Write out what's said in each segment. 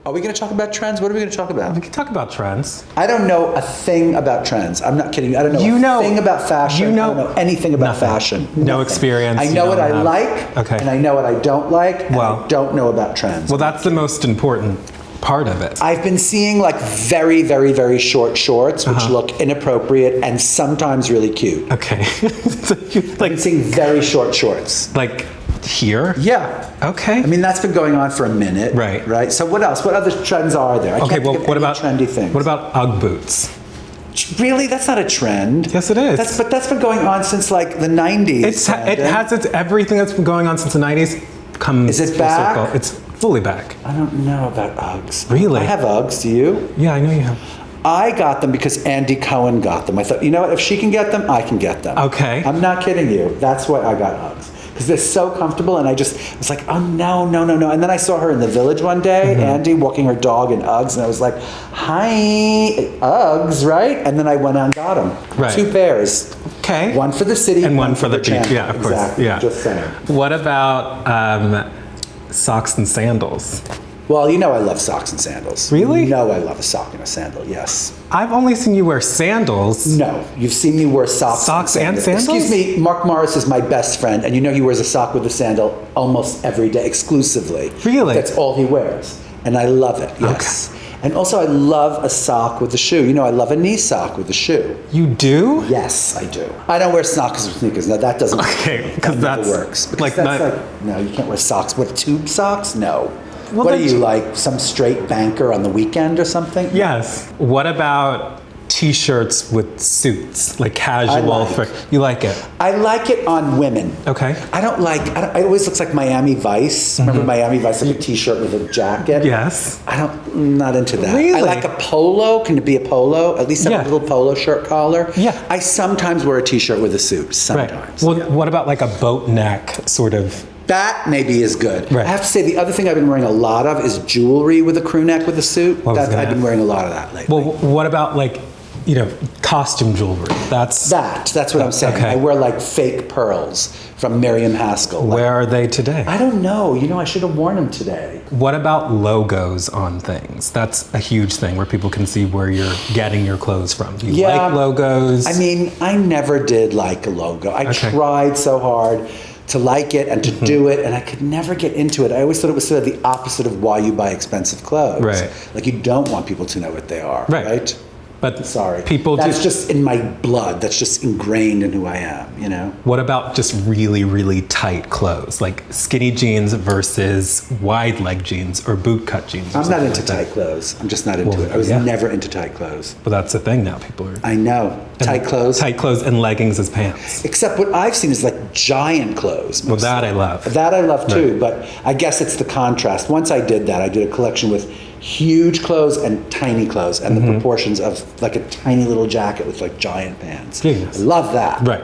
Are we going to talk about trends? What are we going to talk about? We can talk about trends. I don't know a thing about trends. I'm not kidding you. I don't know a thing about fashion. I don't know anything about fashion. No Nothing. experience. I know what I like, and I know what I don't like, and I don't know about trends. Well, that's the most important part of it. I've been seeing like very, very, very short shorts, which look inappropriate and sometimes really cute. Okay. I've been seeing very short shorts. Like here? Yeah. Okay. I mean, that's been going on for a minute. Right. Right. So what else? What other trends are there? I can't think of any trendy things. What about Ugg boots? Really? That's not a trend. Yes, it is. But that's been going on since like the 90s. Everything that's been going on since the 90s comes. Is it back? Circle. It's fully back. I don't know about Uggs. Really? I have Uggs. Do you? Yeah, I know you have. I got them because Andy Cohen got them. I thought, you know what? If she can get them, I can get them. Okay. I'm not kidding you. That's why I got Uggs. Because they're so comfortable, and I was like, oh, no. And then I saw her in the Village one day, Andy, walking her dog in Uggs, and I was like, hi, Uggs, right? And then I went out and got them. Right. 2 pairs. Okay. One for the city. And one for the beach. Yeah, of course. Exactly. Yeah. Just saying. What about socks and sandals? Well, you know I love socks and sandals. Really? You know I love a sock and a sandal, yes. I've only seen you wear sandals. No, you've seen me wear socks and sandals? Excuse me, Mark Morris is my best friend, and you know he wears a sock with a sandal almost every day, exclusively. Really? That's all he wears, and I love it, yes. Okay. And also I love a sock with a shoe. You know, I love a knee sock with a shoe. You do? Yes, I do. I don't wear socks with sneakers. No, that doesn't work. Okay, because that works. Because no, you can't wear socks. What, tube socks? No. Well, what are you, like some straight banker on the weekend or something? Yes. What about t-shirts with suits, like casual? You like it? I like it on women. Okay. It always looks like Miami Vice. Remember Miami Vice, like a t-shirt with a jacket? Yes. I'm not into that. Really? I like a polo. Can it be a polo? At least have a little polo shirt collar. Yeah. I sometimes wear a t-shirt with a suit. Sometimes. Right. Well, what about like a boat neck sort of? That maybe is good. Right. I have to say, the other thing I've been wearing a lot of is jewelry with a crew neck with a suit. I've been wearing a lot of that lately. Well, what about like, costume jewelry? That's what I'm saying. Okay. I wear like fake pearls from Miriam Haskell. Where are they today? I don't know. I should have worn them today. What about logos on things? That's a huge thing where people can see where you're getting your clothes from. Do you like logos? I mean, I never did like a logo. I tried so hard to like it and to do it, and I could never get into it. I always thought it was sort of the opposite of why you buy expensive clothes. Right. Like, you don't want people to know what they are, right? But sorry, that's just in my blood. That's just ingrained in who I am, What about just really, really tight clothes, like skinny jeans versus wide leg jeans or boot cut jeans? I'm not into tight clothes. I'm just not into it. I was never into tight clothes. But that's the thing now. People are. I know. Tight clothes. Tight clothes and leggings as pants. Except what I've seen is like giant clothes. Well, that I love. That I love too, but I guess it's the contrast. Once I did that, I did a collection with huge clothes and tiny clothes, and the proportions of like a tiny little jacket with like giant pants. Genius. I love that. Right.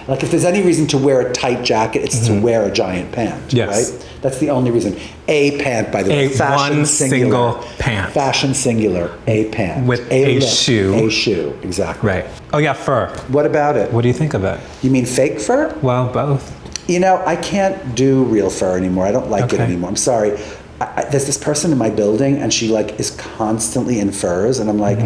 Like, if there's any reason to wear a tight jacket, it's to wear a giant pant. Yes. Right? That's the only reason. A pant, by the way. One single pant. Fashion singular. A pant. With a shoe. A shoe. Exactly. Right. Oh yeah, fur. What about it? What do you think of it? You mean fake fur? Well, both. I can't do real fur anymore. I don't like it anymore. I'm sorry. There's this person in my building, and she like is constantly in furs, and I'm like,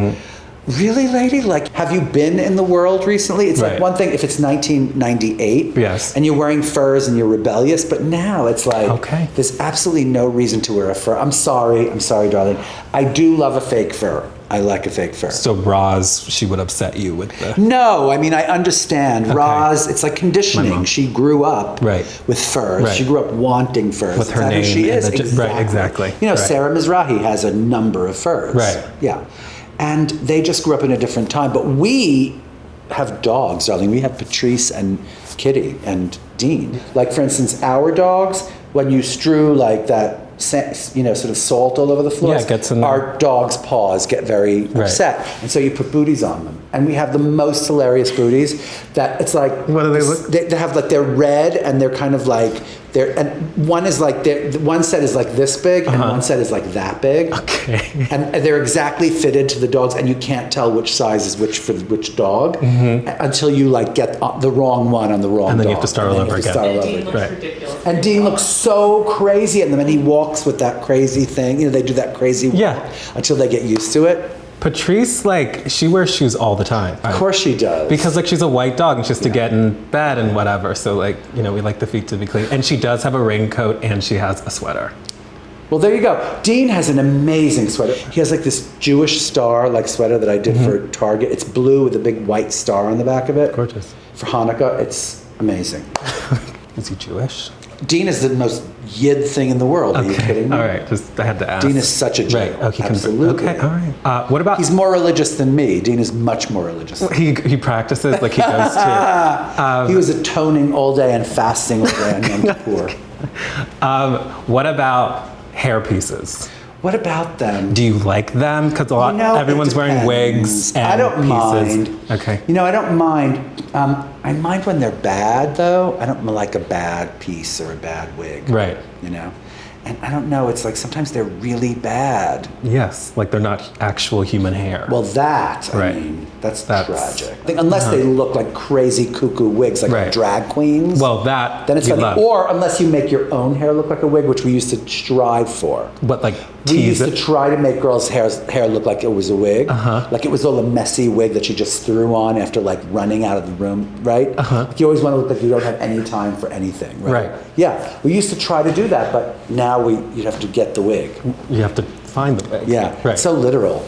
really, lady? Like, have you been in the world recently? It's like one thing if it's 1998, and you're wearing furs and you're rebellious, but now it's like, there's absolutely no reason to wear a fur. I'm sorry, darling. I do love a fake fur. I like a fake fur. So Roz, she would upset you with the... No, I mean, I understand. Roz, it's like conditioning. She grew up with furs. She grew up wanting furs. With her name. Who she is. Exactly. Sarah Mizrahi has a number of furs. Right. Yeah. And they just grew up in a different time. But we have dogs, darling. We have Patrice and Kitty and Dean. Like, for instance, our dogs, when you strew like that, sort of salt all over the floor. Yeah, it gets in there. Our dogs' paws get very upset, and so you put booties on them. And we have the most hilarious booties that it's like. What do they look? They have like they're red and they're kind of like and one is like, one set is like this big, and one set is like that big. Okay. And they're exactly fitted to the dogs, and you can't tell which size is which for which dog until you like get the wrong one on the wrong dog. And then you have to start all over again. And Dean looks ridiculous. And Dean looks so crazy, and then he walks with that crazy thing. You know, they do that crazy walk until they get used to it. Patrice, like, she wears shoes all the time. Of course she does. Because, like, she's a white dog and she has to get in bed and whatever. So, like, you know, we like the feet to be clean. And she does have a raincoat and she has a sweater. Well, there you go. Dean has an amazing sweater. He has, like, this Jewish star, like, sweater that I did for Target. It's blue with a big white star on the back of it. Gorgeous. For Hanukkah. It's amazing. Is he Jewish? Dean is the most Yid thing in the world. Are you kidding me? All right, just I had to ask. Dean is such a Jew. Right. Okay. Absolutely. Okay. All right. What about? He's more religious than me. Dean is much more religious. He practices like he goes to. He was atoning all day and fasting all day on Yom Kippur. What about hair pieces? What about them? Do you like them? Because everyone's wearing wigs and I don't pieces. mind. Okay. You know, I don't mind. I mind when they're bad, though. I don't like a bad piece or a bad wig. Right. You know? And I don't know, it's like sometimes they're really bad. Yes, like they're not actual human hair. Well, that, I mean, that's tragic. I think unless they look like crazy cuckoo wigs, like drag queens. Well, that then it's funny. Or unless you make your own hair look like a wig, which we used to strive for. But like we used to try to make girls' hair look like it was a wig. Like it was all a messy wig that she just threw on after like running out of the room, right? Like you always want to look like you don't have any time for anything, right? Yeah, we used to try to do that, but now you'd have to get the wig. You have to find the wig. Yeah, right. So literal.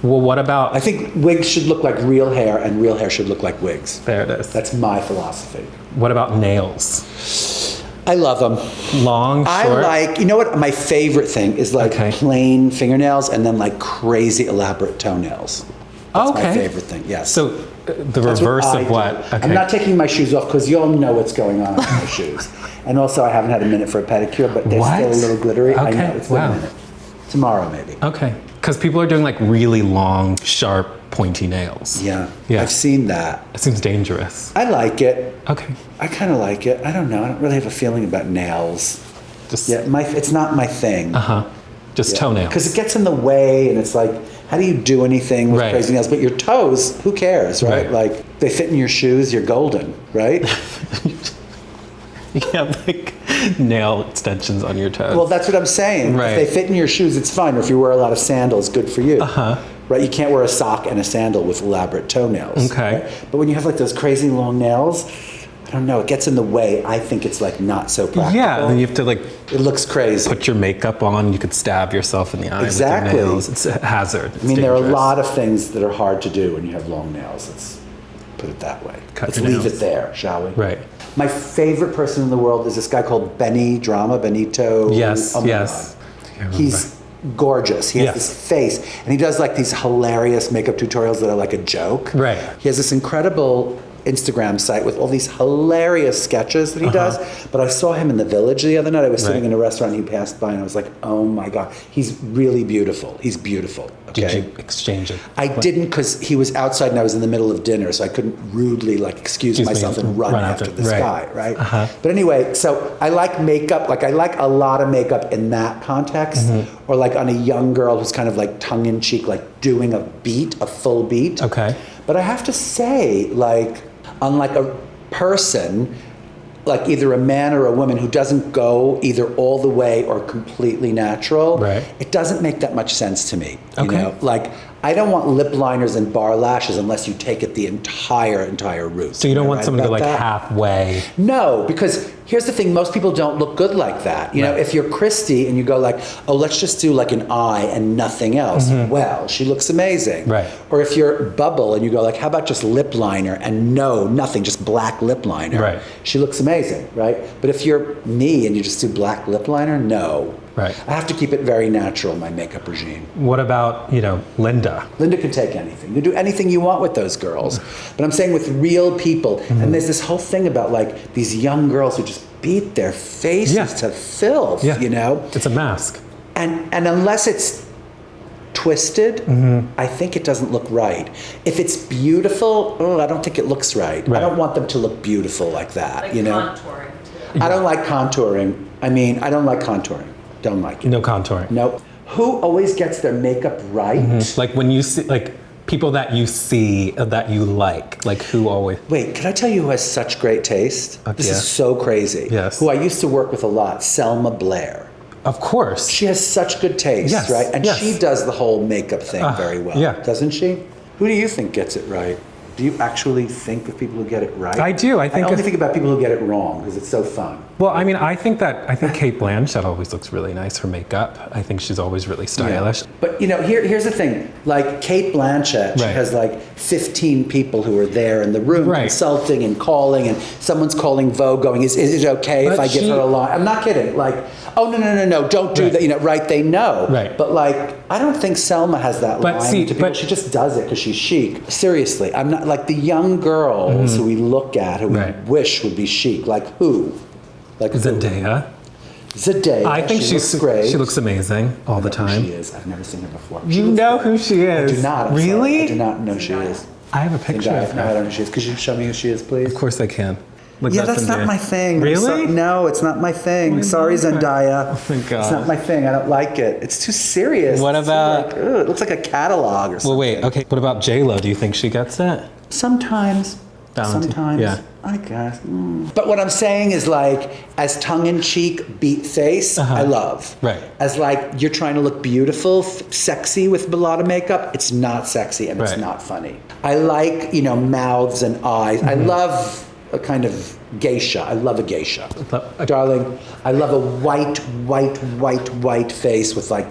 Well, what about? I think wigs should look like real hair, and real hair should look like wigs. There it is. That's my philosophy. What about nails? I love them. Long, short? I like, you know what, my favorite thing is like plain fingernails and then like crazy elaborate toenails. That's my favorite thing, yes. So the reverse of what? Okay. I'm not taking my shoes off because you'll know what's going on with my shoes. And also I haven't had a minute for a pedicure, but they're still a little glittery. Okay. I know, it's been a minute. Tomorrow maybe. Okay. Because people are doing like really long, sharp, pointy nails. Yeah. I've seen that. It seems dangerous. I like it. Okay. I kind of like it. I don't know. I don't really have a feeling about nails. It's not my thing. Just toenails. Because it gets in the way, and it's like, how do you do anything with crazy nails? But your toes, who cares, right? Like, they fit in your shoes, you're golden, right? You have like nail extensions on your toes. Well, that's what I'm saying. If they fit in your shoes, it's fine. Or if you wear a lot of sandals, good for you. Right? You can't wear a sock and a sandal with elaborate toenails. Okay. Right? But when you have like those crazy long nails, I don't know, it gets in the way. I think it's like not so practical. Yeah, then you have to like... It looks crazy. Put your makeup on, you could stab yourself in the eye with your nails. It's a hazard. It's there are a lot of things that are hard to do when you have long nails. Let's put it that way. Let's leave it there, shall we? Right. My favorite person in the world is this guy called Benito. Yes, oh yes. He's gorgeous. He has this face, and he does like these hilarious makeup tutorials that are like a joke. Right. He has this incredible Instagram site with all these hilarious sketches that he does. But I saw him in the Village the other night. I was sitting in a restaurant, and he passed by, and I was like, oh my God, he's really beautiful. He's beautiful. Okay? Did you exchange it? I didn't, because he was outside and I was in the middle of dinner, so I couldn't rudely like excuse myself and run after this guy, right? But anyway, so I like makeup. Like I like a lot of makeup in that context, or like on a young girl who's kind of like tongue-in-cheek, like doing a full beat. Okay. But I have to say, like, unlike a person, like either a man or a woman who doesn't go either all the way or completely natural, it doesn't make that much sense to me. You know? Like, I don't want lip liners and bar lashes unless you take it the entire route. So you don't want someone to go like halfway? No, because here's the thing, most people don't look good like that. You know, if you're Christy and you go like, oh, let's just do like an eye and nothing else, well, she looks amazing. Right. Or if you're Bubble and you go like, how about just lip liner and nothing, just black lip liner. Right. She looks amazing, right? But if you're me and you just do black lip liner, no. Right. I have to keep it very natural, my makeup regime. What about, Linda? Linda can take anything. You can do anything you want with those girls. But I'm saying with real people, and there's this whole thing about like these young girls who just beat their faces to filth, you know? It's a mask. And unless it's twisted, I think it doesn't look right. If it's beautiful, I don't think it looks right. I don't want them to look beautiful like that, like you know? Contouring too. I don't like contouring. I don't like contouring. Don't like it. No contouring. Nope. Who always gets their makeup right? Like when you see, like people that you see that you like who always. Wait, can I tell you who has such great taste? This yeah. is so crazy. Yes. Who I used to work with a lot, Selma Blair. Of course. She has such good taste, Yes, right? And yes. she does the whole makeup thing very well, yeah. doesn't she? Who do you think gets it right? Do you actually think of people who get it right? I do. I only think about people who get it wrong because it's so fun. Well, I think Cate Blanchett always looks really nice for makeup. I think she's always really stylish. Yeah. But here's the thing. Like Cate Blanchett, she has like 15 people who are there in the room consulting and calling, and someone's calling Vogue going, is it okay if I give her a line? I'm not kidding. Like, oh, no, don't do that. Right, they know. Right. But like, I don't think Selma has that line to people. She just does it because she's chic. Seriously, I'm not like the young girls who we look at, who we wish would be chic. Like who? Like Zendaya. Zendaya. I think she looks great. She looks amazing all the time. She is. I've never seen her before. You know who she is? I do not. Really? I do not know who she is. I have a picture of her. No, I don't know who she is. Could you show me who she is, please? Of course I can. Look, yeah, that's not my thing. Really? No, it's not my thing. Sorry, Zendaya. Oh, thank God. It's not my thing. I don't like it. It's too serious. What about... it looks like a catalog or something. Well, wait. Okay. What about J-Lo? Do you think she gets it? Sometimes. Sometimes. Yeah. I guess. But what I'm saying is like, as tongue-in-cheek beat face, I love. Right. As like, you're trying to look beautiful, sexy with a lot of makeup, it's not sexy and it's not funny. I like, mouths and eyes. I love a kind of geisha. I love a geisha. Darling, I love a white face with like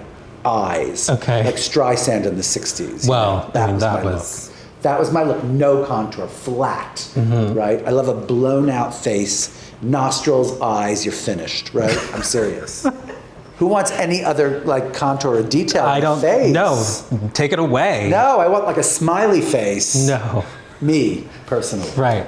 eyes. Okay. Like Streisand in the 60s. Well, that was That was my look. No contour, flat, right? I love a blown out face, nostrils, eyes, you're finished, right? I'm serious. Who wants any other like contour or detail in the face? No, take it away. No, I want like a smiley face. No. Me, personally. Right.